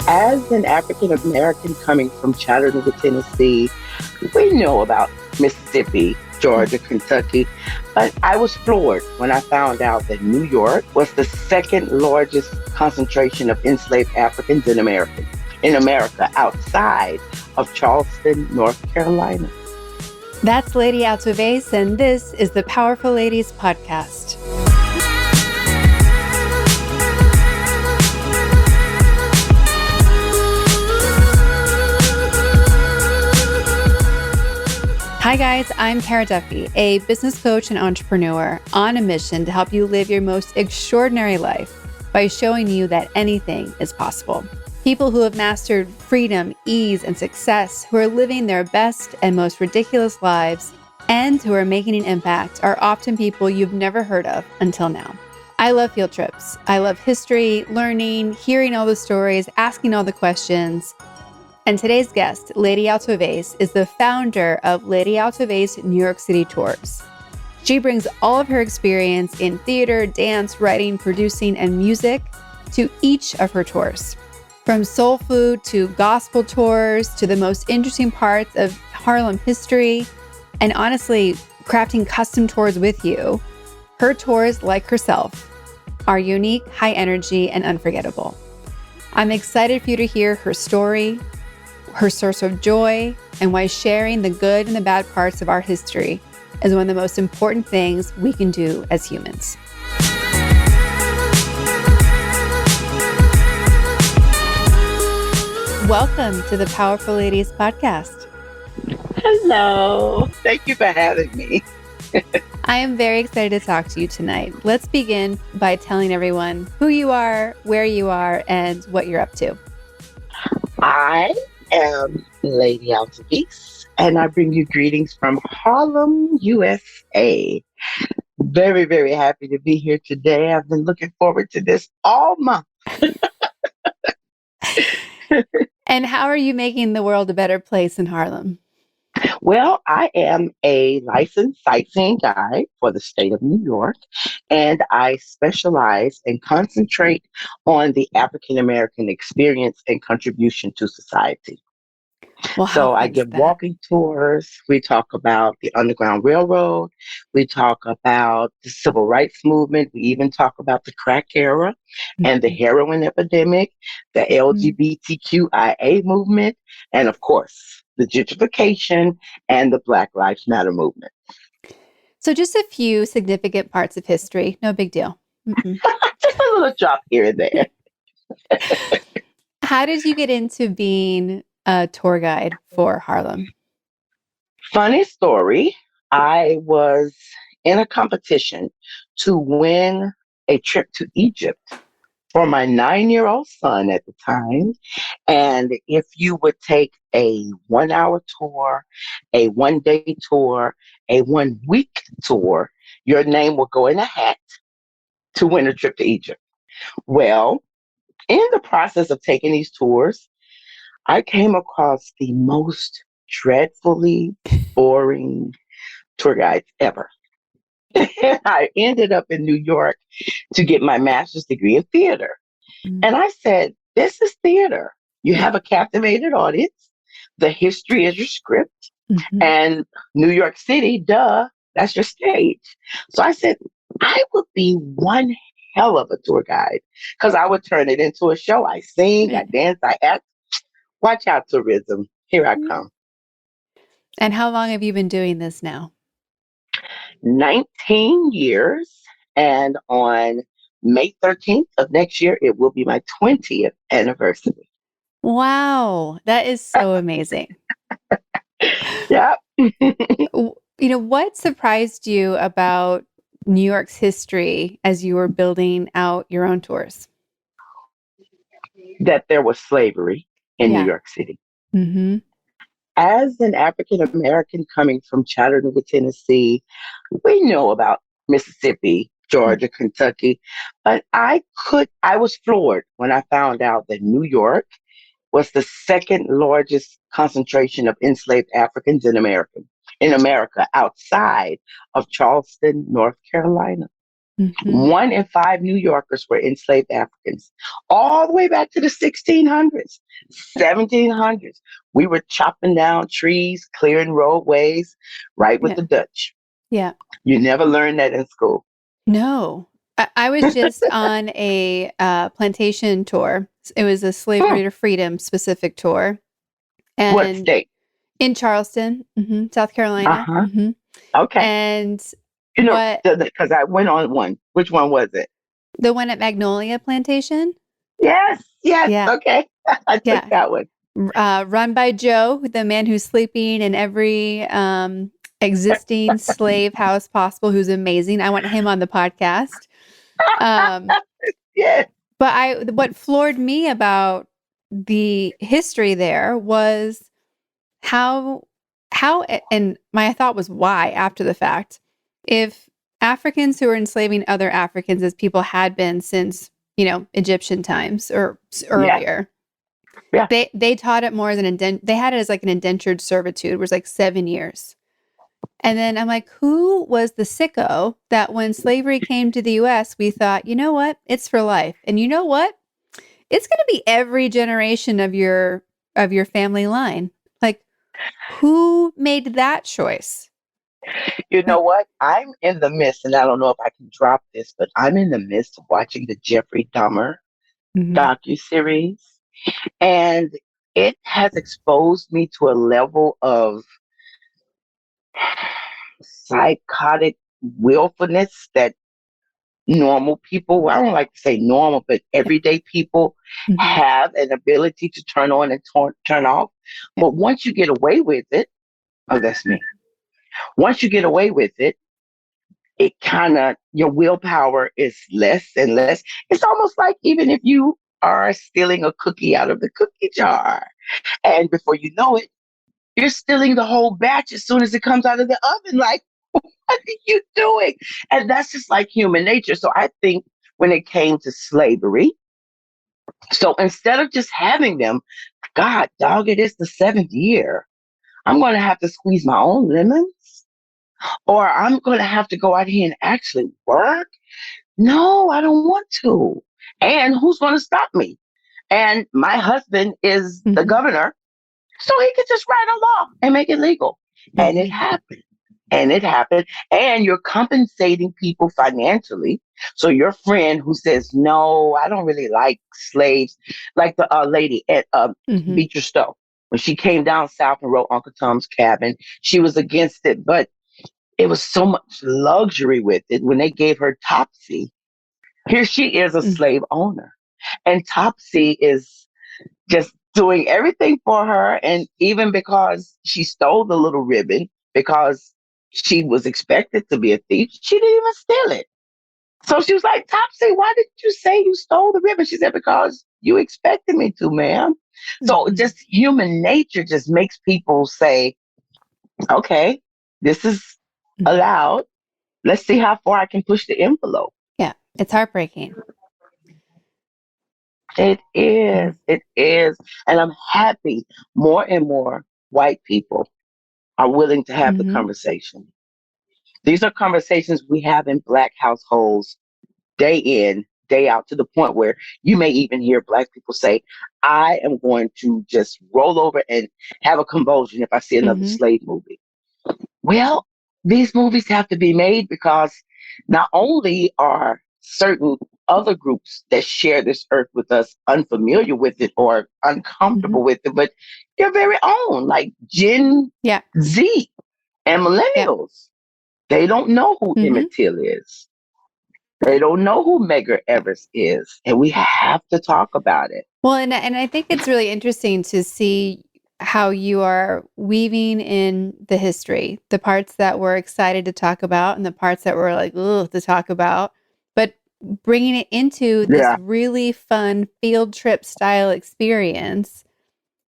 As an African American coming from Chattanooga, Tennessee, we know about Mississippi, Georgia, Kentucky, but I was floored when I found out that New York was the second largest concentration of enslaved Africans in America outside of Charleston, North Carolina. That's Lady Altovise, and this is the Powerful Ladies podcast. Hi guys, I'm Kara Duffy, a business coach and entrepreneur on a mission to help you live your most extraordinary life by showing you that anything is possible. People who have mastered freedom, ease, and success, who are living their best and most ridiculous lives, and who are making an impact are often people you've never heard of until now. I love field trips. I love history, learning, hearing all the stories, asking all the questions. And today's guest, Lady Altovise, is the founder of Lady Altovise New York City Tours. She brings all of her experience in theater, dance, writing, producing, and music to each of her tours. From soul food to gospel tours to the most interesting parts of Harlem history, and honestly, crafting custom tours with you, her tours, like herself, are unique, high energy, and unforgettable. I'm excited for you to hear her story, her source of joy, and why sharing the good and the bad parts of our history is one of the most important things we can do as humans. Welcome to the Powerful Ladies podcast. Hello. Thank you for having me. I am very excited to talk to you tonight. Let's begin by telling everyone who you are, where you are, and what you're up to. I am Lady Altovise, and I bring you greetings from Harlem, USA. Very, very happy to be here today. I've been looking forward to this all month. And how are you making the world a better place in Harlem? Well, I am a licensed sightseeing guide for the state of New York, and I specialize and concentrate on the African American experience and contribution to society. Well, So I give that? walking tours. We talk about the Underground Railroad. We talk about the Civil Rights Movement. We even talk about the crack era and the heroin epidemic, the LGBTQIA movement, and of course, the gentrification and the Black Lives Matter movement. So just a few significant parts of history. No big deal. Just a little drop here and there. How did you get into being a tour guide for Harlem? Funny story. I was in a competition to win a trip to Egypt for my 9-year-old son at the time. And if you would take a 1-hour tour, a 1-day tour, a 1-week tour, your name would go in a hat to win a trip to Egypt. Well, in the process of taking these tours, I came across the most dreadfully boring tour guides ever. I ended up in New York to get my master's degree in theater. And I said, this is theater. You have a captivated audience. The history is your script. And New York City, duh, that's your stage. So I said, I would be one hell of a tour guide because I would turn it into a show. I sing, I dance, I act. Watch out, tourism. Here I come. And how long have you been doing this now? 19 years. And on May 13th of next year, it will be my 20th anniversary. Wow, that is so amazing. Yeah. What surprised you about New York's history as you were building out your own tours? That there was slavery in New York City. As an African American coming from Chattanooga, Tennessee, we know about Mississippi, Georgia, Kentucky, but I was floored when I found out that New York was the second largest concentration of enslaved Africans in America outside of Charleston, North Carolina. Mm-hmm. 1 in 5 New Yorkers were enslaved Africans, all the way back to the 1600s, 1700s. We were chopping down trees, clearing roadways, right with Yeah. the Dutch. Yeah. You never learned that in school. No. I was just on a plantation tour. It was a Hmm. slavery to freedom specific tour. What And state? in Charleston, South Uh Carolina. huh. Okay. And You know, what because I went on one. Which one was it? the one at Magnolia Plantation? Yes. Yes. Yeah. Okay. I took Yeah. that one. Run by Joe, the man who's sleeping in every existing slave house possible, who's amazing. I want him on the podcast. Um, Yes. but what floored me about the history there was how and my thought was why after the fact, if Africans who were enslaving other Africans as people had been since Egyptian times or Yeah. earlier, Yeah. they taught it more as they had it as like an indentured servitude, which was like 7 years. And then I'm like, who was the sicko that when slavery came to the US, we thought, you know what? It's for life. And you know what? It's going to be every generation of your family line. Like, who made that choice? You know what? I'm in the midst, and I don't know if I can drop this, but I'm in the midst of watching the Jeffrey Dahmer Mm-hmm. docuseries, and it has exposed me to a level of psychotic willfulness that normal people, I don't like to say normal, but Yeah. everyday people Mm-hmm. have an ability to turn on and turn off. Yeah. But once you get away with it, oh, that's me. Once you get away with it kind of, your willpower is less and less. It's almost like even if you are stealing a cookie out of the cookie jar, and before you know it, you're stealing the whole batch as soon as it comes out of the oven. Like, what are you doing? And that's just like human nature. So I think when it came to slavery, so instead of just having them, God, dog, it is the 7th year. I'm going to have to squeeze my own lemons, or I'm going to have to go out here and actually work. No, I don't want to. And who's going to stop me? And my husband is the Mm-hmm. governor, so he could just write a law and make it legal. And it Mm-hmm. happened. And it happened. And you're compensating people financially. So your friend who says, no, I don't really like slaves, like the lady at Mm-hmm. Beecher Stowe, when she came down south and wrote Uncle Tom's Cabin, she was against it. But it was so much luxury with it when they gave her Topsy. Here she is, a Mm-hmm. slave owner. And Topsy is just doing everything for her. And even because she stole the little ribbon, because she was expected to be a thief, she didn't even steal it. So she was like, Topsy, why did you say you stole the ribbon? She said, because you expected me to, ma'am. So Mm-hmm. just human nature just makes people say, okay, this is Mm-hmm. allowed. Let's see how far I can push the envelope. Yeah, it's heartbreaking. It Mm-hmm. is. It is. And I'm happy more and more white people are willing to have the Mm-hmm. conversation. These are conversations we have in Black households day in, day out, to the point where you may even hear Black people say, I am going to just roll over and have a convulsion if I see another Mm-hmm. slave movie. Well, these movies have to be made because not only are certain other groups that share this earth with us unfamiliar with it or Mm-hmm. uncomfortable with it, but their very own, like Gen Yeah. Z and Yeah. millennials. They don't know who Mm-hmm. Emmett Till is. They don't know who Medgar Evers is. And we Yeah. have to talk about it. Well, and I think it's really interesting to see how you are weaving in the history, the parts that we're excited to talk about and the parts that we're like, ugh, to talk about, but bringing it into this Yeah. really fun field trip style experience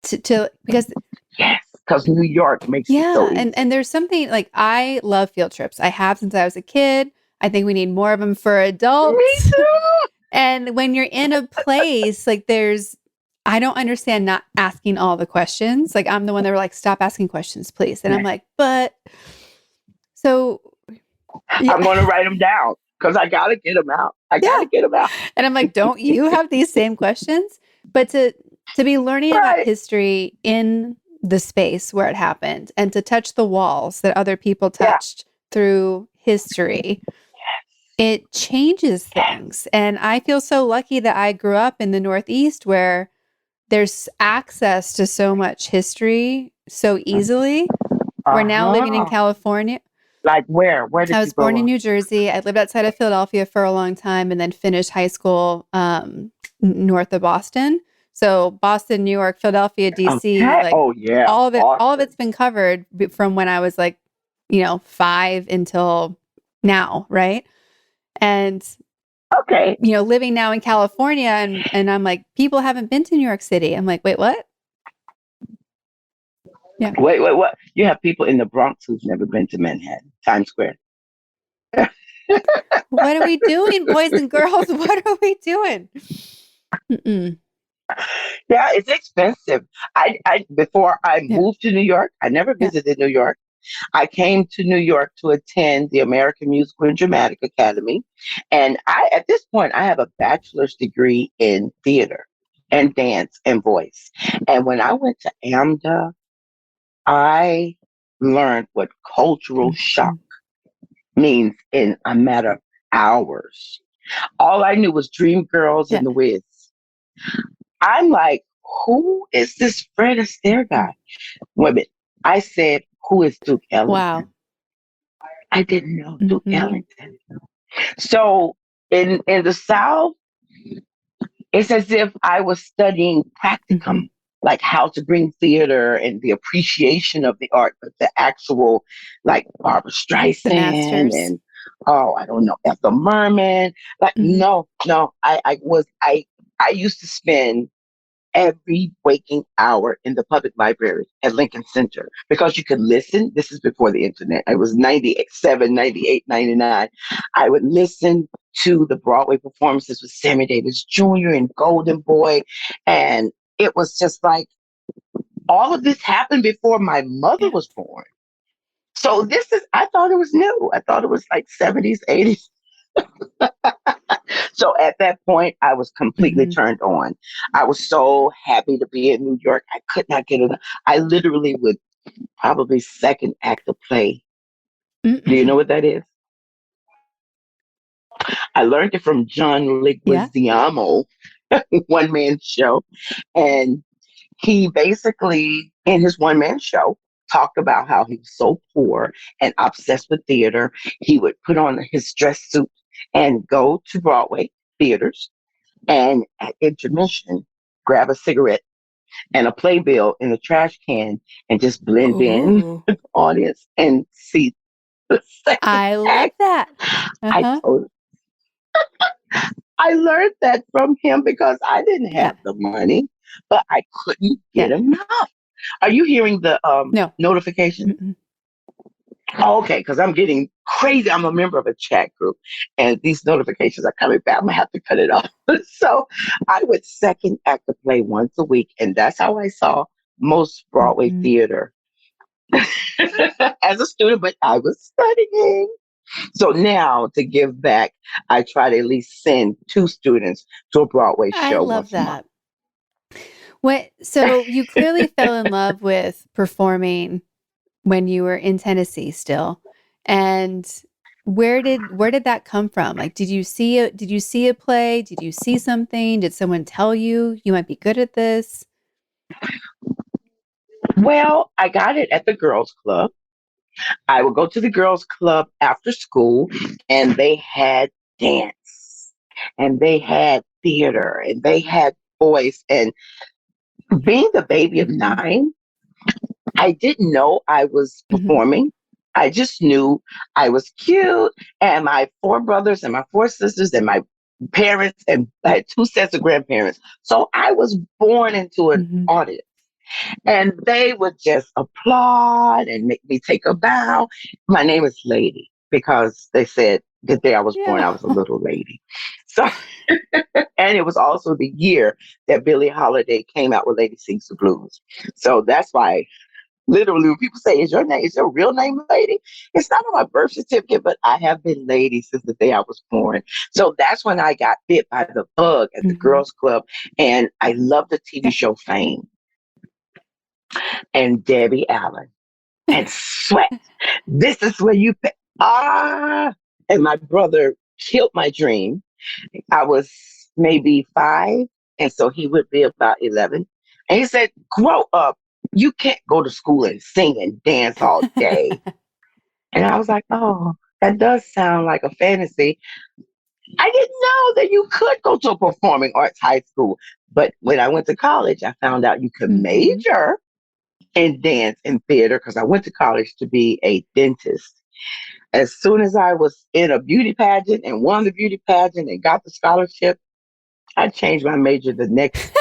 to because Yes. Because New York makes it so yeah, easy. and there's something like I love field trips. I have since I was a kid. I think we need more of them for Me adults. too. And when you're in a place, like I don't understand not asking all the questions. Like I'm the one that were like, stop asking questions, please. And I'm like, but so yeah. I'm going to write them down. because I got to get them out. I got to Yeah. get them out. And I'm like, don't you have these same questions? But to be learning about Right. history in the space where it happened and to touch the walls that other people Yeah. touched through history, it changes things. And I feel so lucky that I grew up in the Northeast where there's access to so much history so easily. We're now living in Uh-huh. California. Like where? Where I did you was born grow in up? New Jersey. I lived outside of Philadelphia for a long time and then finished high school north of Boston. So Boston, New York, Philadelphia, DC, Okay. like Oh, yeah. all of Boston. it's been covered from when I was like, 5 until now, right? And Okay. living now in California and I'm like, people haven't been to New York City. I'm like, wait, what? Yeah. Wait, wait, what? You have people in the Bronx who've never been to Manhattan, Times Square. What are we doing, boys and girls? What are we doing? Mm-mm. Yeah, it's expensive. I before I Yeah. moved to New York, I never Yeah. visited New York. I came to New York to attend the American Musical and Dramatic Academy. And at this point, I have a bachelor's degree in theater and dance and voice. And when I went to AMDA, I learned what cultural shock Mhm. means in a matter of hours. All I knew was Dreamgirls Yeah. and The Wiz. I'm like, who is this Fred Astaire Mhm. guy? Wait a minute. I said, who is Duke Wow. Ellington? I didn't know Duke Hmm. Ellington. So in the South, it's as if I was studying Hmm. practicum, like how to bring theater and the appreciation of the art, but the actual, like Barbara The Streisand masters. and I don't know, Ethel Merman. Like Hmm. no, no, I used to spend every waking hour in the public library at Lincoln Center because you could listen. This is before the internet. It was 97, 98, 99. I would listen to the Broadway performances with Sammy Davis Jr. and Golden Boy. And it was just like all of this happened before my mother Yeah. was born. So I thought it was new. I thought it was like 70s, 80s. So at that point, I was completely Hmm. turned on. I was so happy to be in New York. I could not get it. I literally would probably second act a play. Do you Mm-mm. know what that is? I learned it from John Yeah. Leguizamo, one man show. And he basically, in his one man show, talked about how he was so poor and obsessed with theater. He would put on his dress suit and go to Broadway theaters and at intermission, grab a cigarette and a playbill in the trash can and just blend in Ooh. with the audience and see the second I love act. that. I Uh-huh. told I learned that from him because I didn't Yeah. have the money, but I couldn't get Yeah. enough. Are you hearing the No. notification? Mm-mm. Oh, okay, because I'm getting crazy. I'm a member of a chat group, and these notifications are coming back. I'm gonna have to cut it off. So I would second act the play once a week, and that's how I saw most Broadway Hmm. theater as a student. But I was studying. So now to give back, I try to at least send two students to a Broadway I show love once a month. that. So you clearly fell in love with performing when you were in Tennessee still. And where did that come from? Like did you see a play? Did you see something? Did someone tell you you might be good at this? Well, I got it at the girls' club. I would go to the girls' club after school, and they had dance, and they had theater, and they had voice. And being the baby of Mhm. 9, I didn't know I was Mhm. performing. I just knew I was cute, and my 4 brothers and my 4 sisters and my parents, and I had 2 sets of grandparents. So I was born into an Mhm. audience. And they would just applaud and make me take a bow. My name is Lady because they said the day I was born, Yeah. I was a little lady. So, and it was also the year that Billie Holiday came out with Lady Sings the Blues. So that's why. Literally, when people say, is your real name Lady? It's not on my birth certificate, but I have been Lady since the day I was born. So that's when I got bit by the bug at the Hmm. girls' club. And I love the TV Yeah. show Fame and Debbie Allen and Sweat. This is where you pay. Ah, and my brother killed my dream. I was maybe 5, and so he would be about 11. And he said, "Grow up. You can't go to school and sing and dance all day." And I was like, "Oh, that does sound like a fantasy." I didn't know that you could go to a performing arts high school. But when I went to college, I found out you could Hmm. major in dance and theater because I went to college to be a dentist. As soon as I was in a beauty pageant and won the beauty pageant and got the scholarship, I changed my major the next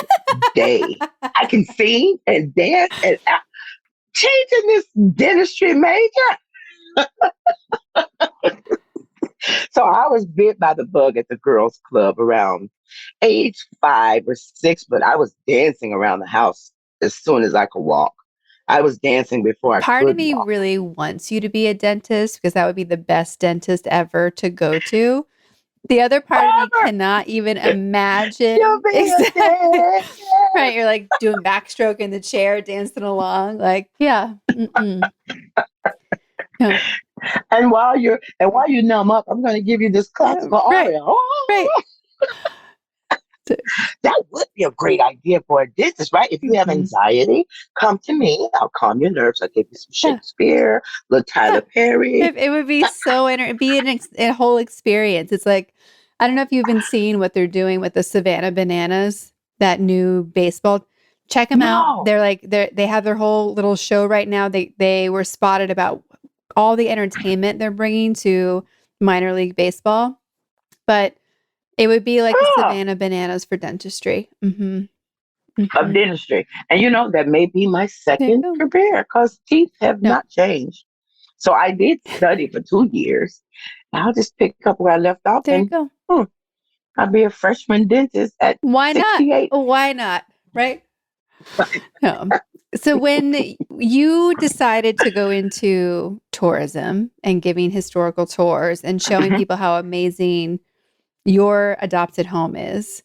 day. I can sing and dance and changing this dentistry major. So I was bit by the bug at the girls' club around age 5 or 6, but I was dancing around the house as soon as I could walk. I was dancing before I Part of could me walk. really wants you to be a dentist because that would be the best dentist ever to go to. The other part of me Ever, cannot even you'll imagine be a exactly. dance. Right, you're like doing backstroke in the chair, dancing along. Like, yeah, no, And while you numb up, I'm going to give you this classical right, aria. right. Oh, So, that would be a great idea for a dentist, right? If you have mhm. anxiety, come to me. I'll calm your nerves. I'll give you some Yeah, Shakespeare, little yeah. Tyler Perry. It would be so it'd be a whole experience. It's like I don't know if you've been seeing what they're doing with the Savannah Bananas, that new baseball. Check them out. No. They have their whole little show right now. They were spotted about all the entertainment they're bringing to minor league baseball, but it would be like the Huh. Savannah Bananas for dentistry. Hmm. Of Hmm. dentistry. And that may be my There you second go. career because teeth have No, not changed. So I did study for 2 years. I'll just pick up where I left off there you and go. hmm, I'll be a freshman dentist at Why not? 68. Why not? Right? No. So when you decided to go into tourism and giving historical tours and showing Mhm. people how amazing your adopted home is,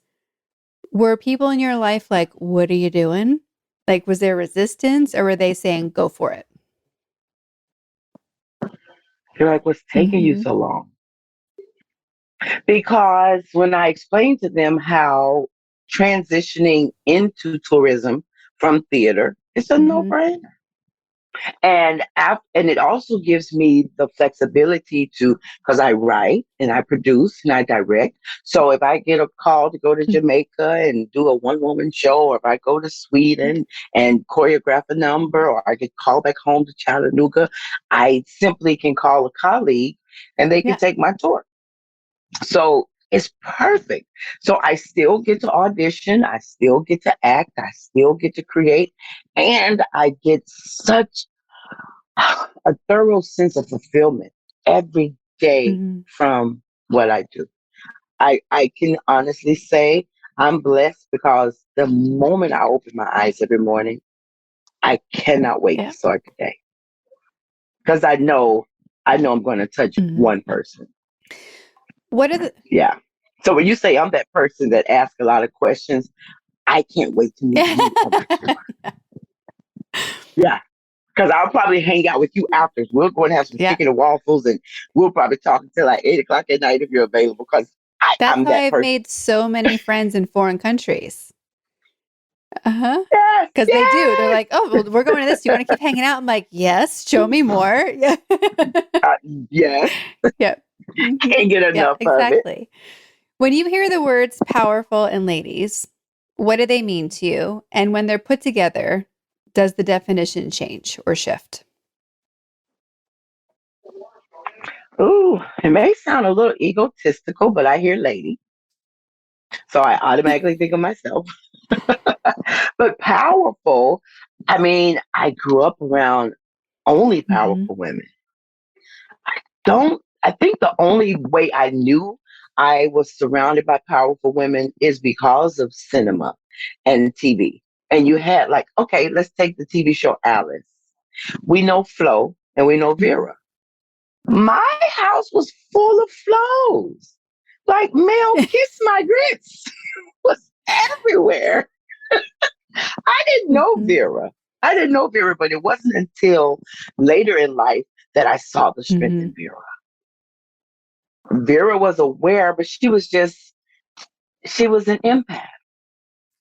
were people in your life like, what are you doing? Like, was there resistance or were they saying, go for it? You're like, what's taking you Hmm. so long? Because when I explained to them how transitioning into tourism from theater, it's a Hmm. no-brainer. And it also gives me the flexibility to, because I write and I produce and I direct. So if I get a call to go to Jamaica and do a one-woman show, or if I go to Sweden and choreograph a number, or I get called back home to Chattanooga, I simply can call a colleague and they can Yeah. take my tour. So it's perfect. So I still get to audition, I still get to act, I still get to create, and I get such a thorough sense of fulfillment every day Hmm. from what I do. I can honestly say I'm blessed because the moment I open my eyes every morning, I cannot wait to Yeah. start the day because I know I'm going to touch Hmm. one person. What are the, Yeah. So when you say I'm that person that asks a lot of questions, I can't wait to meet you on my tour. Yeah. Because I'll probably hang out with you after. We'll go and have some yeah. chicken and waffles, and we'll probably talk until like 8 o'clock at night if you're available. Because That's I'm how that I've person. made so many friends in foreign countries. Uh-huh. Yes, Because they do. They're yes, like, oh, well, we're going to this. Do you want to keep hanging out? I'm like, yes, show me more. Yeah. uh, yes. Yeah. Hmm. Can't get Yeah, enough of it. exactly. When you hear the words powerful and ladies, what do they mean to you? And when they're put together, does the definition change or shift? Ooh, it may sound a little egotistical, but I hear lady, so I automatically think of myself. But powerful, I mean, I grew up around only Hmm. powerful women. Don't I think the only way I knew I was surrounded by powerful women is because of cinema and TV. And you had like, okay, let's take the TV show Alice. We know Flo and we know Mhm. Vera. My house was full of Flows. Like Mel Kiss My Grits was everywhere. I didn't know Mhm. Vera. I didn't know Vera, but it wasn't until later in life that I saw the strength Mhm. in Vera. Vera was aware, but she was an empath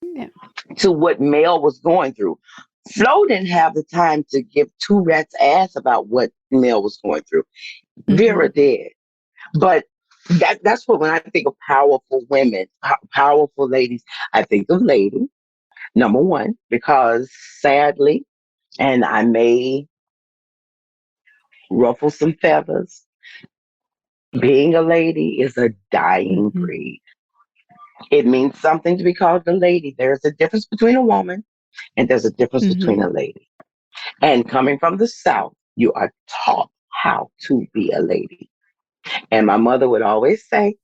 Yeah. to what Mel was going through. Flo didn't have the time to give two rats ass about what Mel was going through. Vera Mhm. did. But that's what when I think of powerful women, powerful ladies, I think of Lady, number one, because sadly, and I may ruffle some feathers, being a lady is a dying Mhm. breed. It means something to be called a lady. There's a difference between a woman and there's a difference between Mhm. a lady. And coming from the South, you are taught how to be a lady. And my mother would always say,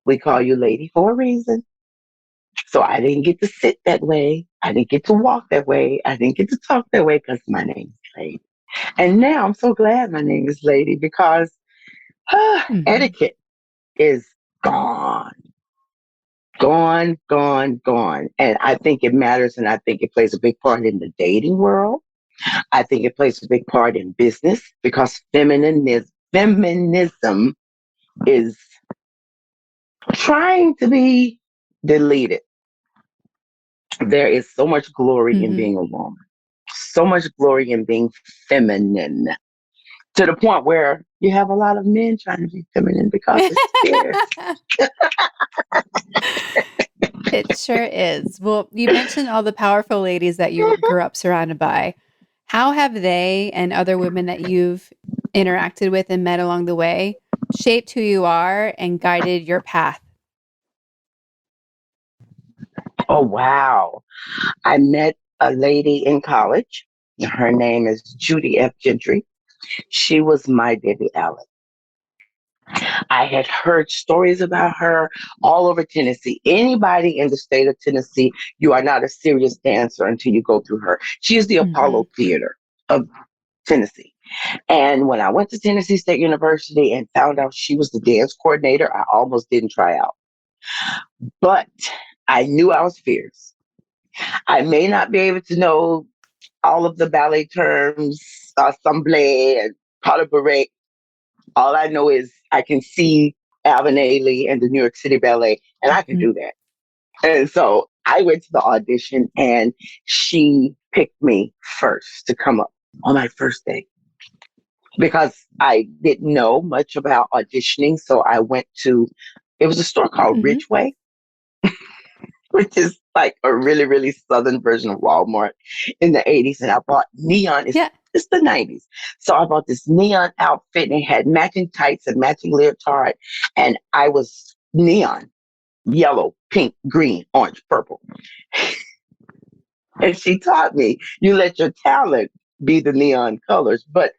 we call you lady for a reason. So I didn't get to sit that way. I didn't get to walk that way. I didn't get to talk that way because my name is Lady. And now I'm so glad my name is Lady because Mhm. etiquette is gone, gone, gone, gone. And I think it matters and I think it plays a big part in the dating world. I think it plays a big part in business because feminism is trying to be deleted. There is so much glory in Mhm. being a woman, so much glory in being feminine, to the point where you have a lot of men trying to be feminine because it's scarce. It sure is. Well, you mentioned all the powerful ladies that you grew up surrounded by. How have they and other women that you've interacted with and met along the way shaped who you are and guided your path? Oh, wow. I met a lady in college. Her name is Judy F. Gentry. She was my Debbie Allen. I had heard stories about her all over Tennessee. Anybody in the state of Tennessee, you are not a serious dancer until you go through her. She is the Mhm. Apollo Theater of Tennessee. And when I went to Tennessee State University and found out she was the dance coordinator, I almost didn't try out. But I knew I was fierce. I may not be able to know all of the ballet terms, assemblée and pas de bourrée. All I know is I can see Alvin Ailey and the New York City Ballet, and I can Mhm. do that. And so I went to the audition, and she picked me first to come up on my first day because I didn't know much about auditioning. So I went to, it was a store called Mhm. Ridgeway, which is like a really, really southern version of Walmart in the 80s. And I bought neon. Yeah. It's the 90s. So I bought this neon outfit and it had matching tights and matching leotard. And I was neon, yellow, pink, green, orange, purple. And she taught me, you let your talent be the neon colors. But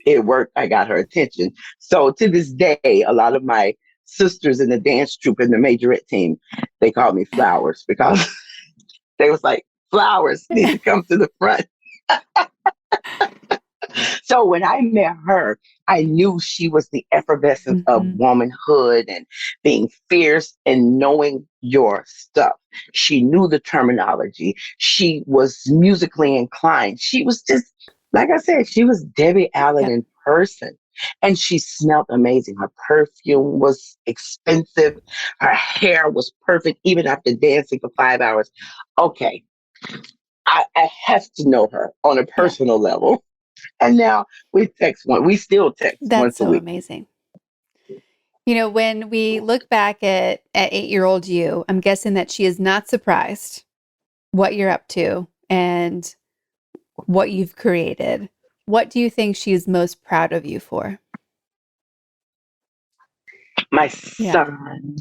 it worked. I got her attention. So to this day, a lot of my sisters in the dance troupe and the majorette team, they call me Flowers because they was like, Flowers need to come to the front. So when I met her, I knew she was the effervescence of Mhm. womanhood and being fierce and knowing your stuff. She knew the terminology. She was musically inclined. She was just, like I said, she was Debbie Allen Yeah. in person. And she smelled amazing. Her perfume was expensive. Her hair was perfect, even after dancing for 5 hours. Okay, I have to know her on a Yeah. personal level. And now we still text That's once a so week. amazing. When we look back at 8-year-old you, I'm guessing that she is not surprised what you're up to and what you've created. What do you think she's most proud of you for? My Yeah. son,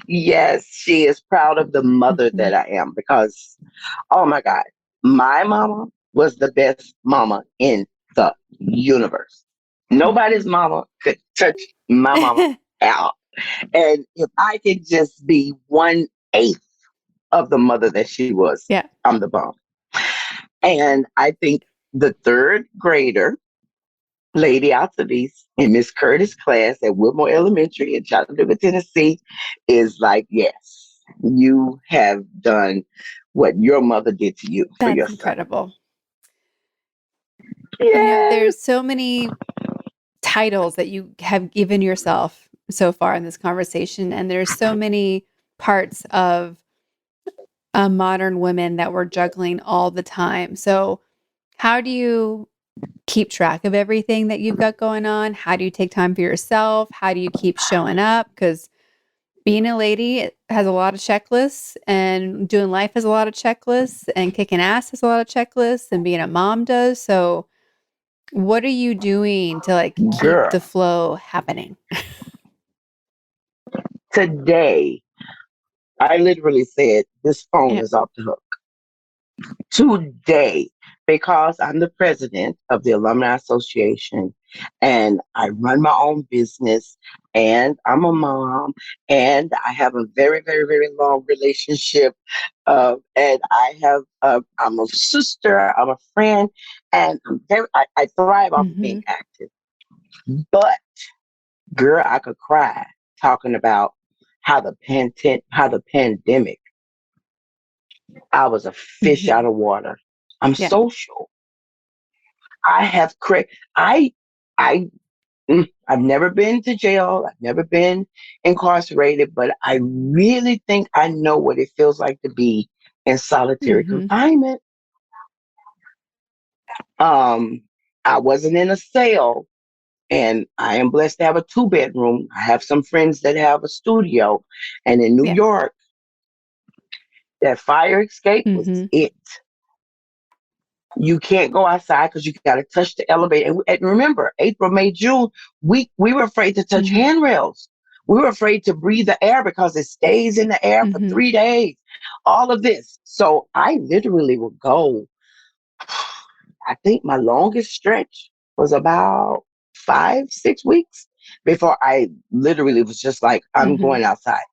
yes, she is proud of the mother Mhm. that I am because, oh my God, my mama was the best mama in the universe. Nobody's Mhm. mama could touch my mama out. And if I could just be 1/8 of the mother that she was, Yeah. I'm the bomb. And I think the third grader, Lady Altovise, in Miss Curtis' class at Whitmore Elementary in Chattanooga, Tennessee, is like, yes, you have done what your mother did to you for That's your son. incredible. Yes. There's so many titles that you have given yourself so far in this conversation, and there's so many parts of modern women that we're juggling all the time. So, how do you keep track of everything that you've got going on? How do you take time for yourself? How do you keep showing up? Because being a lady has a lot of checklists, and doing life has a lot of checklists, and kicking ass has a lot of checklists, and being a mom does. So, what are you doing to like keep Girl, the flow happening? today, I literally said, this phone Yeah. is off the hook. Today, because I'm the president of the Alumni Association and I run my own business and I'm a mom and I have a very, very, very long relationship. And I'm a sister, I'm a friend, and I thrive off of being Mm-hmm. active. But girl, I could cry talking about how the pandemic, I was a fish Mm-hmm. out of water. I'm Yeah. social. I have I I I've never been to jail. I've never been incarcerated, but I really think I know what it feels like to be in solitary Mm-hmm. confinement. Um, I wasn't in a cell, and I am blessed to have a two-bedroom. I have some friends that have a studio, and in New Yeah. York, that fire escape was Mm-hmm. it. You can't go outside because you got to touch the elevator. And remember, April, May, June, we were afraid to touch Mm-hmm. handrails. We were afraid to breathe the air because it stays in the air for Mm-hmm. 3 days. All of this. So I literally would go. I think my longest stretch was about 5, 6 weeks before I literally was just like, I'm Mm-hmm. going outside.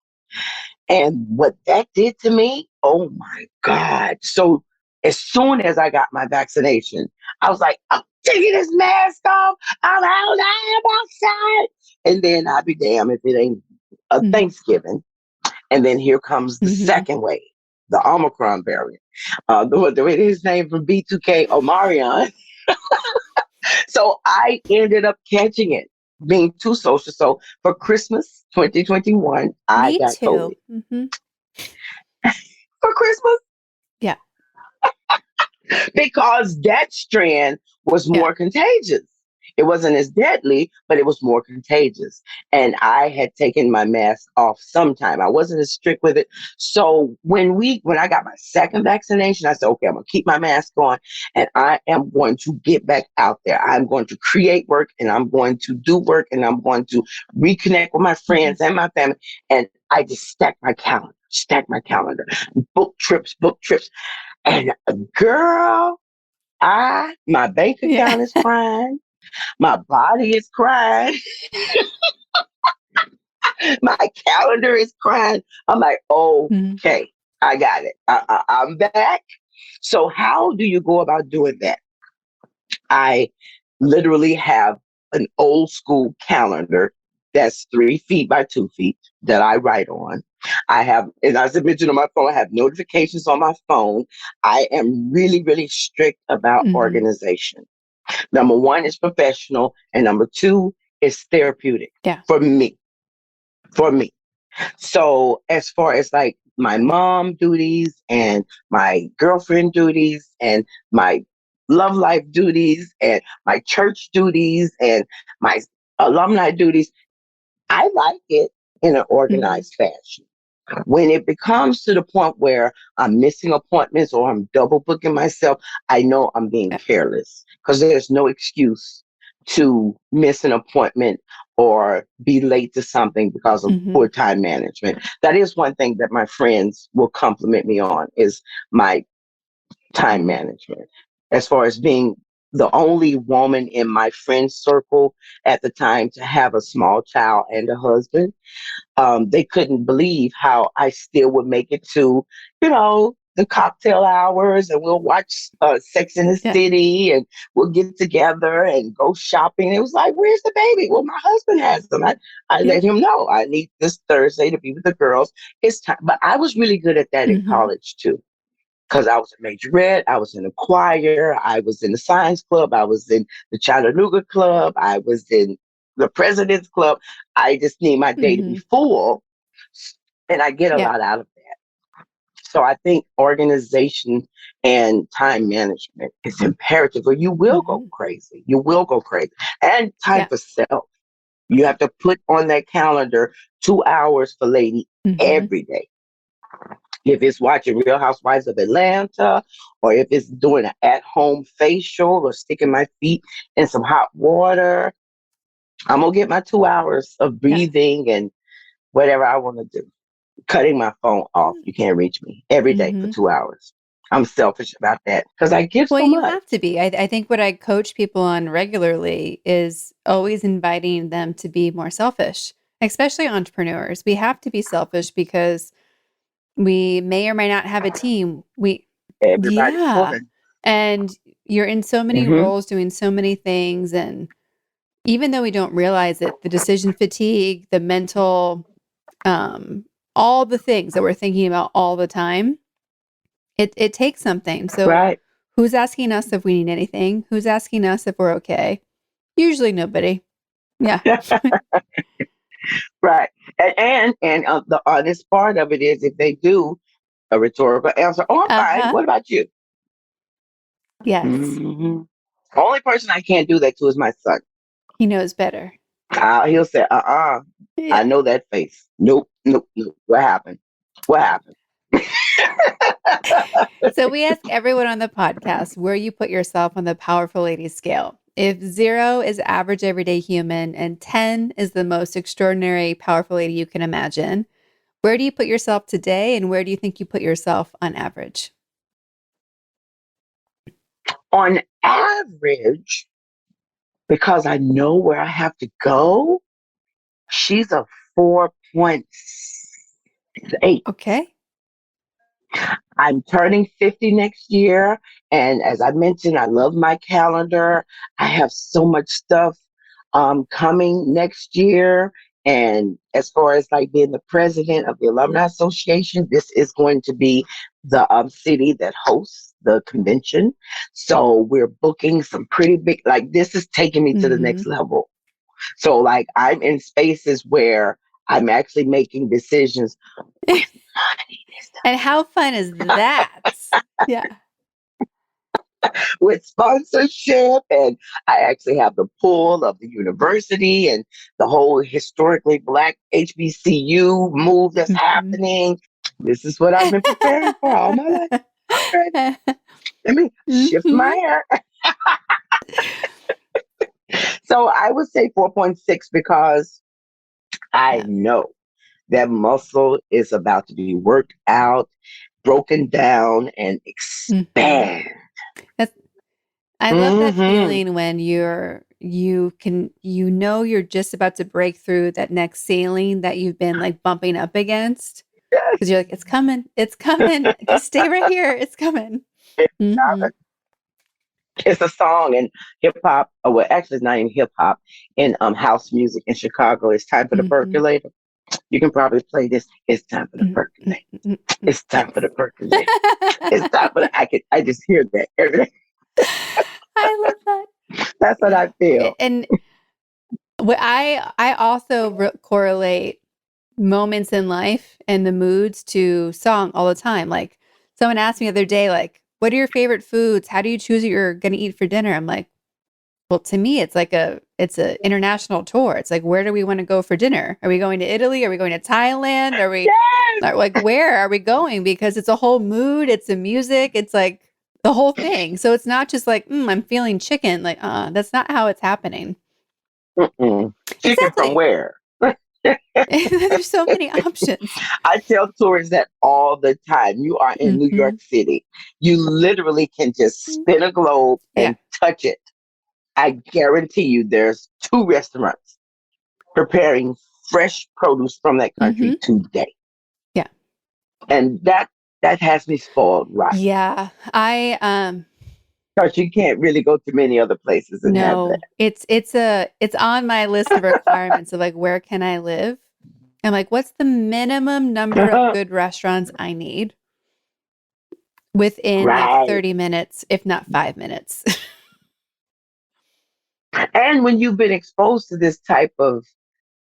And what that did to me, oh my God. So as soon as I got my vaccination, I was like, I'm taking this mask off. I'm out. I am outside. And then I'd be damned if it ain't a Mm-hmm. Thanksgiving. And then here comes the Mm-hmm. second wave, the Omicron variant. The way his name from B2K, Omarion. So I ended up catching it, being too social. So for Christmas 2021, I Me got too. COVID. Mm-hmm. For Christmas, Yeah. because that strand was Yeah. more contagious. It wasn't as deadly, but it was more contagious. And I had taken my mask off sometime. I wasn't as strict with it. So when I got my second vaccination, I said, okay, I'm gonna keep my mask on and I am going to get back out there. I'm going to create work and I'm going to do work and I'm going to reconnect with my Mm-hmm. friends and my family. And I just stacked my calendar, book trips. And girl, my bank Yeah. account is crying. My body is crying. My calendar is crying. I'm like, Mm-hmm. okay, I got it. I'm back. So how do you go about doing that? I literally have an old school calendar that's 3 feet by 2 feet that I write on. I have, and as I mentioned on my phone, I have notifications on my phone. I am really, really strict about Mm-hmm. organization. Number one is professional, and number two is therapeutic Yeah. for me. For me. So as far as like my mom duties and my girlfriend duties and my love life duties and my church duties and my alumni duties, I like it in an Mm-hmm. organized fashion. When it becomes to the point where I'm missing appointments or I'm double booking myself, I know I'm being Yeah. careless because there's no excuse to miss an appointment or be late to something because of Mm-hmm. poor time management. That is one thing that my friends will compliment me on is my time Mm-hmm. management. As far as being the only woman in my friend circle at the time to have a small child and a husband, they couldn't believe how I still would make it to, you know, the cocktail hours, and we'll watch Sex in the Yeah. City, and we'll get together and go shopping. It was like, where's the baby? Well, my husband has them. I Yeah. let him know I need this Thursday to be with the girls. It's time. But I was really good at that in Mm-hmm. college too, because I was a majorette, I was in the choir, I was in the science club, I was in the Chattanooga club, I was in the president's club. I just need my day to be Mm-hmm. full, and I get a Yeah. lot out of that. So I think organization and time management is imperative, or you will go Mm-hmm. crazy. You will go crazy. And time Yeah. for self. You have to put on that calendar 2 hours for Lady Mm-hmm. every day. If it's watching Real Housewives of Atlanta, or if it's doing an at-home facial, or sticking my feet in some hot water, I'm gonna get my 2 hours of Yeah. breathing and whatever I want to do. Cutting my phone off. You can't reach me every day for Mm-hmm. 2 hours. I'm selfish about that because I give Well, so you much. have to be. I think what I coach people on regularly is always inviting them to be more selfish, especially entrepreneurs. We have to be selfish because we may or may not have a team. Everybody's Yeah. woman. And you're in so many Hmm. roles doing so many things. And even though we don't realize it, the decision fatigue, the mental, um, all the things that we're thinking about all the time, it takes something. So Right. who's asking us if we need anything? Who's asking us if we're okay? Usually nobody. Yeah. Right. And the honest part of it is, if they do, a rhetorical answer, oh, I'm fine. Uh-huh. What about you? Yes. Hmm. Only person I can't do that to is my son. He knows better. He'll say, I Yeah. know that face. Nope, nope, nope. What happened? What happened? So we ask everyone on the podcast where you put yourself on the powerful lady scale. If 0 is average everyday human and 10 is the most extraordinary powerful lady you can imagine, where do you put yourself today and where do you think you put yourself on average? On average, because I know where I have to go, she's a 4.8. Okay. I'm turning 50 next year. And as I mentioned, I love my calendar. I have so much stuff coming next year. And as far as like being the president of the Alumni Association, this is going to be the city that hosts the convention. So we're booking some pretty big, like, this is taking me to the Mm-hmm. next level. So, like, I'm in spaces where I'm actually making decisions with money this And how fun is that? Yeah. with sponsorship, and I actually have the pull of the university and the whole historically Black HBCU move that's Mm-hmm. happening. This is what I've been preparing for all my life. Okay, let me shift my Mm-hmm. hair. So I would say 4.6, because I Yeah. know that muscle is about to be worked out, broken down, and Mm-hmm. expand. That's I love that Hmm. feeling when you know you're just about to break through that next ceiling that you've been like bumping up against because you're like, it's coming, just stay right here, it's coming. Hmm. It's a song in hip hop. Oh, well, actually, it's not even hip hop. In house music in Chicago, it's time for the Hmm. percolator. You can probably play this. It's time for the Hmm. percolator. It's time for Yes. the percolator. It's time for the. I just hear that every day. I love that. That's what I Yeah. feel. And I also correlate moments in life and the moods to song all the time. Like someone asked me the other day, like, what are your favorite foods? How do you choose what you're going to eat for dinner? I'm like, well, to me, it's a international tour. It's like, where do we want to go for dinner? Are we going to Italy? Are we going to Thailand? Yes. Like, where are we going? Because it's a whole mood. It's a music. It's like the whole thing. So it's not just like, I'm feeling chicken. Like, that's not how it's happening. Mm-mm. Chicken from Exactly. where? There's so many options. I tell tourists that all the time. You are in New Hmm. York City. You literally can just spin a globe Yeah. and touch it. I guarantee you there's two restaurants preparing fresh produce from that country Hmm. today. Yeah. And that That has me spoiled, right? Yeah. I Because you can't really go to many other places and have no, it's on my list of requirements of like where can I live? I'm like, what's the minimum number of that. good restaurants I need within like Right. 30 minutes, if not 5 minutes? And when you've been exposed to this type of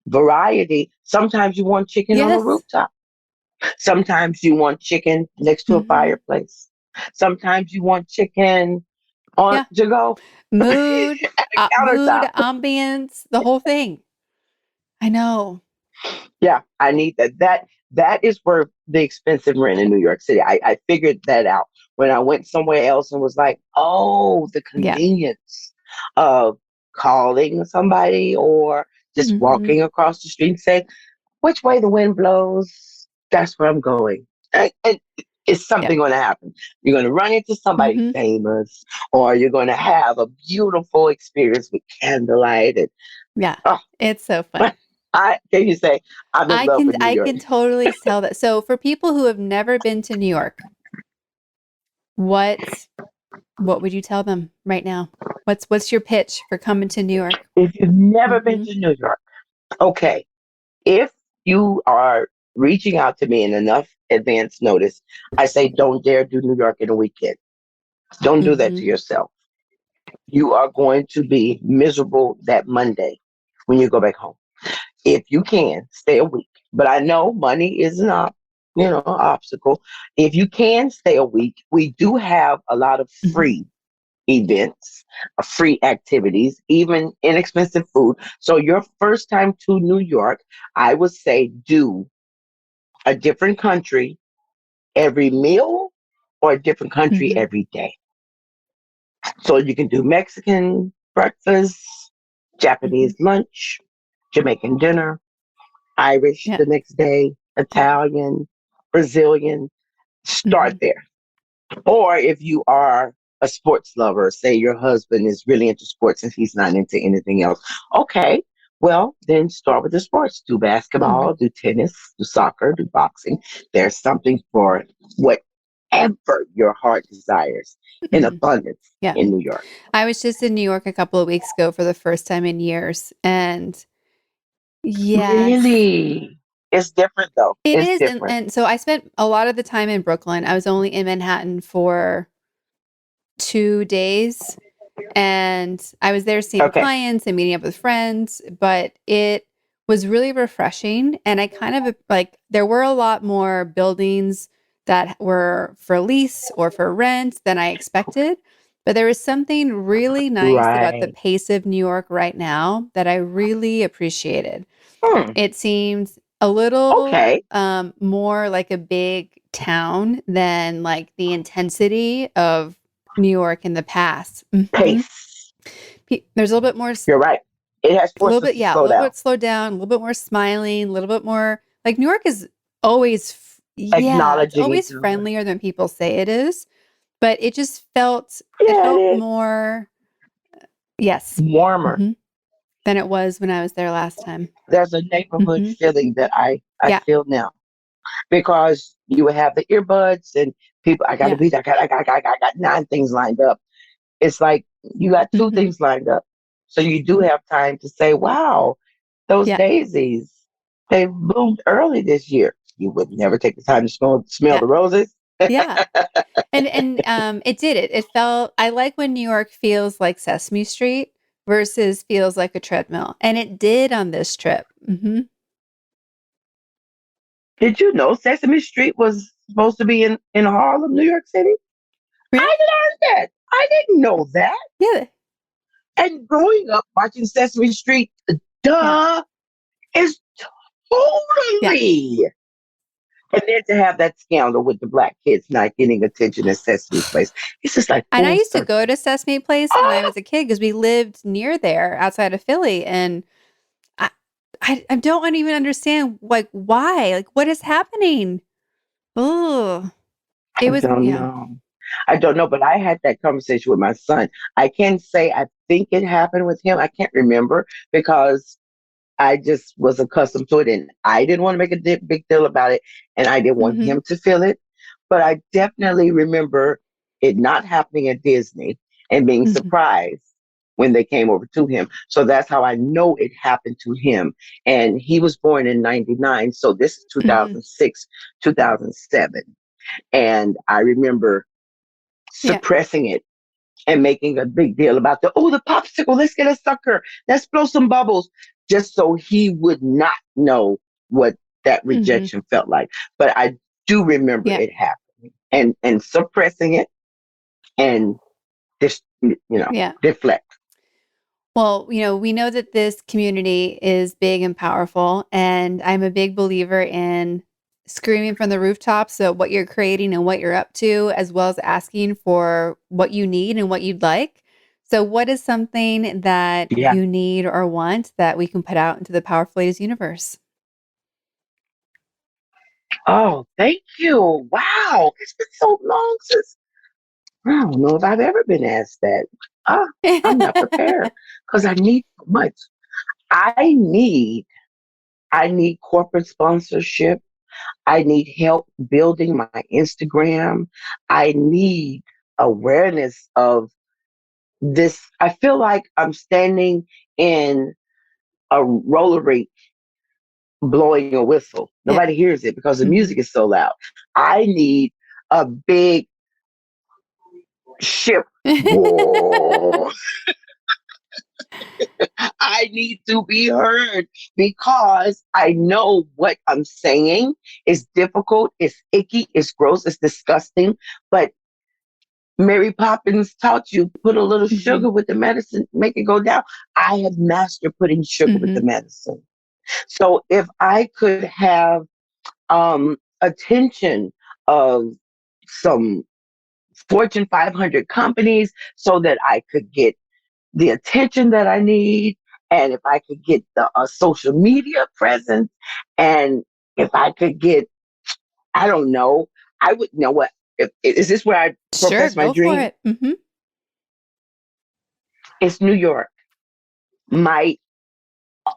variety, sometimes you want chicken on a Yes. rooftop. Sometimes you want chicken next to a Hmm. fireplace. Sometimes you want chicken on Yeah. to go Mood, at a mood, countertop. ambience, the whole thing. I know. Yeah, I need that. That is where the expensive rent in New York City. I figured that out when I went somewhere else and was like, oh, the Yeah. convenience of calling somebody or just Hmm. walking across the street and saying, which way the wind blows, that's where I'm going. And it's Yeah. something going to happen. You're going to run into somebody Hmm. famous, or you're going to have a beautiful experience with candlelight. And Yeah. oh, It's so fun. I can you say I'm in love with New I York. can totally tell that. So for people who have never been to New York, what what would you tell them right now? What's your pitch for coming to New York? If you've never been Hmm. to New York, okay. If you are reaching out to me in enough advance notice, I say don't dare do New York in a weekend. Don't do that Hmm. to yourself. You are going to be miserable that Monday when you go back home. If you can, stay a week. But I know money is obstacle. If you can stay a week, we do have a lot of Hmm. free events, free activities, even inexpensive food. So your first time to New York, I would say do a different country every meal or a different country Hmm. every day. So you can do Mexican breakfast, Hmm. Japanese lunch, Jamaican dinner, Irish Yeah. the next day, Yeah. Italian, Brazilian. Start Hmm. there. Or if you are a sports lover, say your husband is really into sports and he's not into anything else. Okay, well, then start with the sports. Do Hmm. basketball, do tennis, do soccer, do boxing. There's something for whatever your heart desires in Hmm. abundance Yeah. in New York. I was just in New York a couple of weeks ago for the first time in years. And yes, Really? It's different though. it It's is. different. And so I spent a lot of the time in Brooklyn. I was only in Manhattan for 2 days. And I was there seeing Okay. clients and meeting up with friends, but it was really refreshing. And I kind of like, there were a lot more buildings that were for lease or for rent than I expected. But there was something really nice about the Right. pace of New York right now that I really appreciated. Hmm. It seemed a little Okay. more like a big town than like the intensity of New York in the past. Hmm. Pace. There's a little bit more, You're right. It has a little forced us bit, to yeah, a slow little down. bit slowed down, a little bit more smiling, a little bit more like New York is always, yeah, it's Acknowledging always each other. friendlier than people say it is, but it Yeah, it felt is. more, yes, Warmer. hmm, than it was when I was there last time. There's a neighborhood Hmm. feeling that I Yeah, feel now because you would have the earbuds and people. I got to yeah, be. I got 9 things lined up. It's like you got two hmm, things lined up, so you do have time to say, "Wow, those yeah, daisies they bloomed early this year." You would never take the time to smell yeah, the roses. yeah. And it did it. It felt I like when New York feels like Sesame Street versus feels like a treadmill. And it did on this trip. Hmm. Did you know Sesame Street was supposed to be in Harlem, New York City? Really? I learned that. I didn't know that. Yeah. And growing up watching Sesame Street, Yeah. duh, is Yeah. totally. And then to have that scandal with the black kids not getting attention at Sesame Place, it's just like And I full used to go circle. to Sesame Place when I Oh, was a kid because we lived near there outside of Philly. And I, I don't even understand like why. Like what is happening? Oh, I it was, don't yeah. know. I don't know, but I had that conversation with my son. I can say I think it happened with him. I can't remember because I just was accustomed to it and I didn't want to make a big deal about it and I didn't want Hmm. him to feel it. but I definitely remember it not happening at Disney and being Mhm. surprised when they came over to him. So that's how I know it happened to him. And he was born in 99. So this is Mhm. 2006, 2007. And I remember Yeah. suppressing it and making a big deal about the popsicle, let's get a sucker, let's blow some bubbles, just so he would not know what that Mhm. rejection felt like. But I do remember Yeah. it happening and suppressing it and just, Yeah. deflect. Well, we know that this community is big and powerful, and I'm a big believer in screaming from the rooftops so what you're creating and what you're up to, as well as asking for what you need and what you'd like. So, what is something that Yeah. you need or want that we can put out into the Powerful Ladies universe? Oh, thank you. Wow. It's been so long since I don't know if I've ever been asked that. Ah, I'm not prepared because I need so much. I need I need corporate sponsorship. I need help building my Instagram. I need awareness of this. I feel like I'm standing in a roller rink blowing a whistle. Yeah. Nobody hears it because the Mhm. music is so loud. I need a big ship. Whoa. I need to be heard because I know what I'm saying is difficult, it's icky, it's gross, it's disgusting. But Mary Poppins taught you put a little Mhm. sugar with the medicine, make it go down. I have mastered putting sugar with the Mhm. medicine. So if I could have attention of some Fortune 500 companies so that I could get the attention that I need, and if I could get the social media presence, and if I could get, I don't know, I would know what. Is this where I Sure, profess my go for dream? it. Mhm. It's New York. My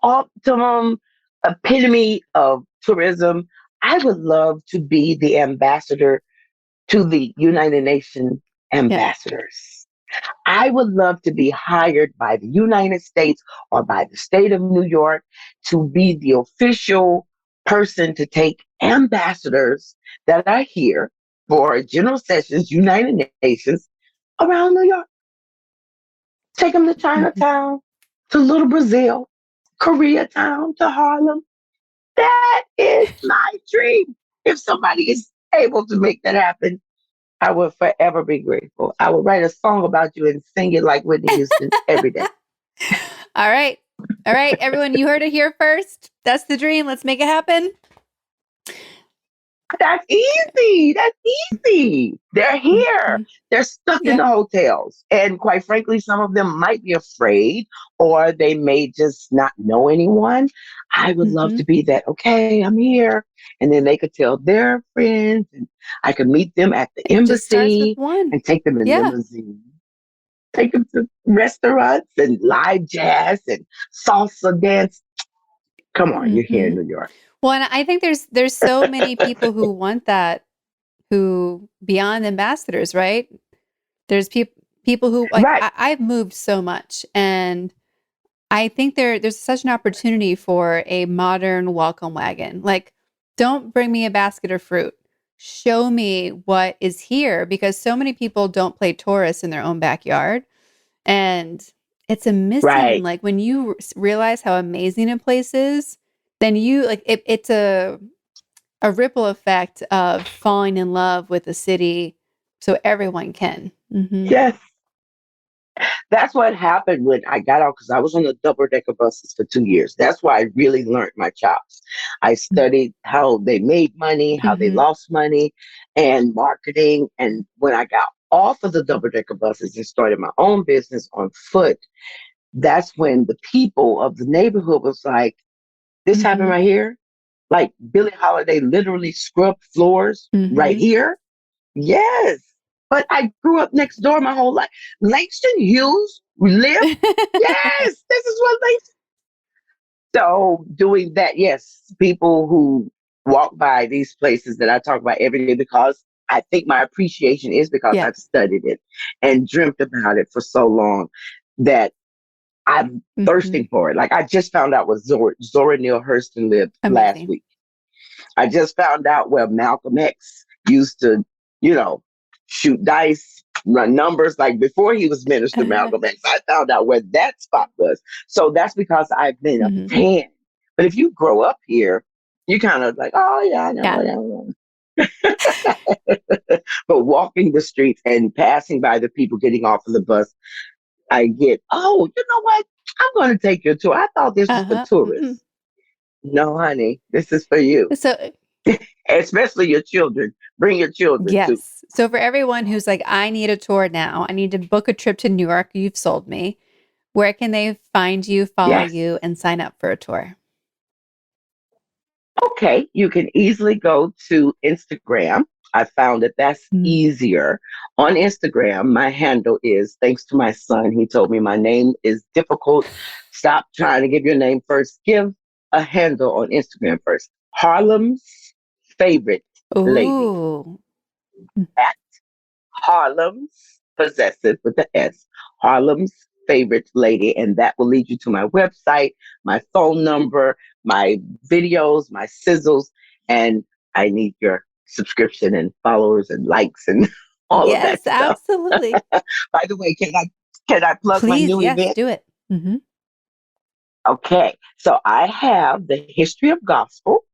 optimum epitome of tourism. I would love to be the ambassador to the United Nations Yeah. ambassadors. I would love to be hired by the United States or by the state of New York to be the official person to take ambassadors that are here for General Sessions, United Nations around New York. Take them to Mhm. Chinatown, to Little Brazil, Koreatown, to Harlem. That is my dream. If somebody is able to make that happen, I will forever be grateful. I will write a song about you and sing it like Whitney Houston every day. All right. All right, everyone, you heard it here first. That's the dream. Let's make it happen. That's easy. That's easy. They're here. Mhm. They're stuck in Yeah. the hotels. And quite frankly, some of them might be afraid or they may just not know anyone. I would love to Mhm. be that, okay, I'm here. And then they could tell their friends and I could meet them at the It just starts with embassy one. and take them in Yeah. limousine. Take them to restaurants and live jazz and salsa dance. Come on, you're here in Mhm. New York. Well, and I think there's so many people who want that, who beyond ambassadors, right? There's people who like Right, I've moved so much, and I think there's such an opportunity for a modern welcome wagon. Like, don't bring me a basket of fruit. Show me what is here, because so many people don't play tourists in their own backyard. And it's a missing, right. like, when you realize how amazing a place is, then you like it's a ripple effect of falling in love with the city so everyone can. Mhm. Yes. That's what happened when I got out because I was on the double decker buses for 2 years. That's why I really learned my chops. I studied how they made money, how they Mhm. lost money, and marketing. And when I got off of the double decker buses and started my own business on foot, that's when the people of the neighborhood was like, this happened Mhm. right here. Like Billie Holiday literally scrubbed floors right Mhm. here. Yes. But I grew up next door my whole life. Langston Hughes lived. Yes, this is what Langston. So doing that, yes, people who walk by these places that I talk about every day because I think my appreciation is because Yeah. I've studied it and dreamt about it for so long that I'm Hmm. thirsting for it. Like I just found out where Zora Neale Hurston lived last Amazing. week. I just found out where Malcolm X used to, you know, shoot dice, run numbers. Like before he was Minister Malcolm X, I found out where that spot was. So that's because I've been a Hmm. fan. But if you grow up here, you kind of like, oh yeah, I know, Yeah. whatever. But walking the streets and passing by the people getting off of the bus, I get, oh, you know what? I'm going to take you a tour. I thought this was for Uh-huh. Mm-mm. tourists. No, honey, this is for you, So, especially your children. Bring your children too. yes. So for everyone who's like, I need a tour now, I need to book a trip to New York, you've sold me. Where can they find you, follow Yes. you, and sign up for a tour? Okay, you can easily go to Instagram. I found that that's Mm. easier. On Instagram, my handle is, thanks to my son, he told me my name is difficult. Stop trying to give your name first. Give a handle on Instagram first. Harlem's favorite lady. Ooh. At Harlem's possessive with the S. Harlem's favorite lady. And that will lead you to my website, my phone number, my videos, my sizzles. And I need your subscription and followers and likes and all of Yes, that stuff. absolutely. By the way, can I plug my Please, new yes, event? do it. Hmm. Okay. So I have the history of gospel,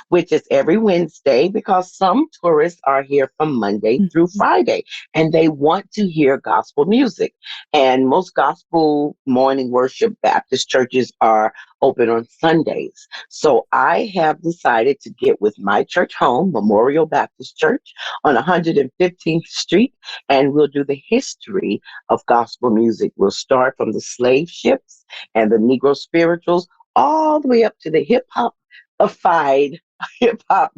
which is every Wednesday because some tourists are here from Monday through Hmm. Friday and they want to hear gospel music. And most gospel morning worship Baptist churches are open on Sundays. So I have decided to get with my church home, Memorial Baptist Church on 115th Street, and we'll do the history of gospel music. We'll start from the slave ships and the Negro spirituals all the way up to the hip hop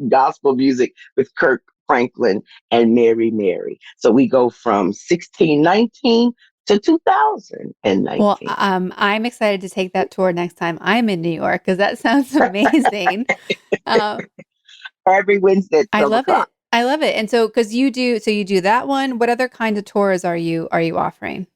gospel music with Kirk Franklin and Mary. So we go from 1619 to Well, 2019. I'm excited to take that tour next time I'm in New York because that sounds amazing. Um, Every Wednesday at I 12 love o'clock. it. I love it. And so, because you do that one. What other kinds of tours are you offering?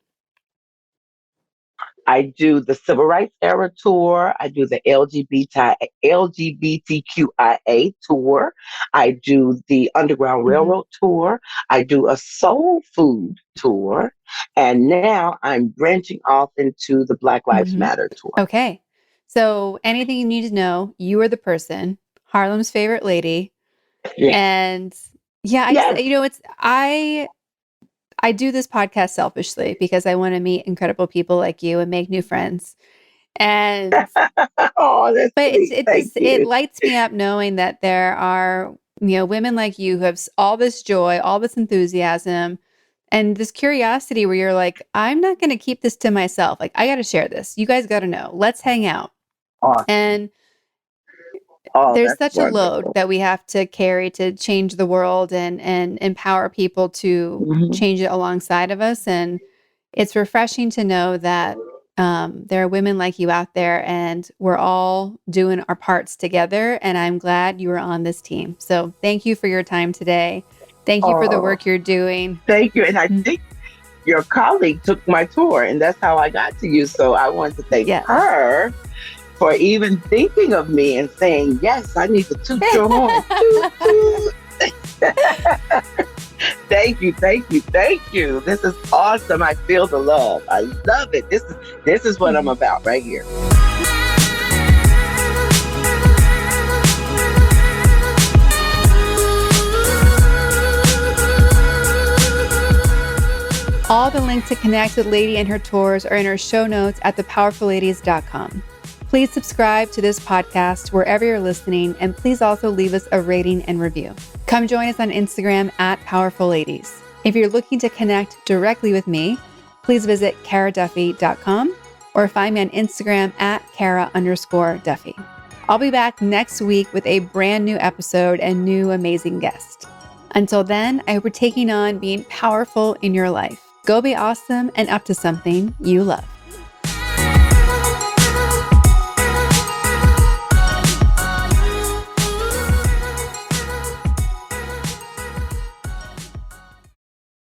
I do the Civil Rights Era tour. I do the LGBTQIA tour. I do the Underground Hmm. Railroad tour. I do a soul food tour. And now I'm branching off into the Black Lives Hmm. Matter tour. Okay. So, anything you need to know, you are the person, Harlem's favorite lady, Yeah. and yeah, Yes. I do this podcast selfishly because I want to meet incredible people like you and make new friends. And Oh, that's but sweet. Thank it you. lights me up knowing that there are, women like you who have all this joy, all this enthusiasm, and this curiosity where you're like, I'm not going to keep this to myself. Like, I got to share this. You guys got to know. Let's hang out. Awesome. And Oh, there's that's such a load wonderful. that we have to carry to change the world and empower people to Mhm. change it alongside of us. And it's refreshing to know that there are women like you out there and we're all doing our parts together. And I'm glad you were on this team. So thank you for your time today. Thank you for the Oh, work you're doing. thank you. And I think your colleague took my tour, and that's how I got to you. So I want to thank Yes. her for even thinking of me and saying, yes, I need to toot your horn. Toot, toot. Thank you, thank you, thank you. This is awesome. I feel the love. I love it. This is what I'm about right here. All the links to connect with Lady and her tours are in her show notes at thepowerfulladies.com. Please subscribe to this podcast wherever you're listening, and please also leave us a rating and review. Come join us on Instagram at Powerful Ladies. If you're looking to connect directly with me, please visit karaduffy.com or find me on Instagram at Kara_Duffy. I'll be back next week with a brand new episode and new amazing guest. Until then, I hope you're taking on being powerful in your life. Go be awesome and up to something you love.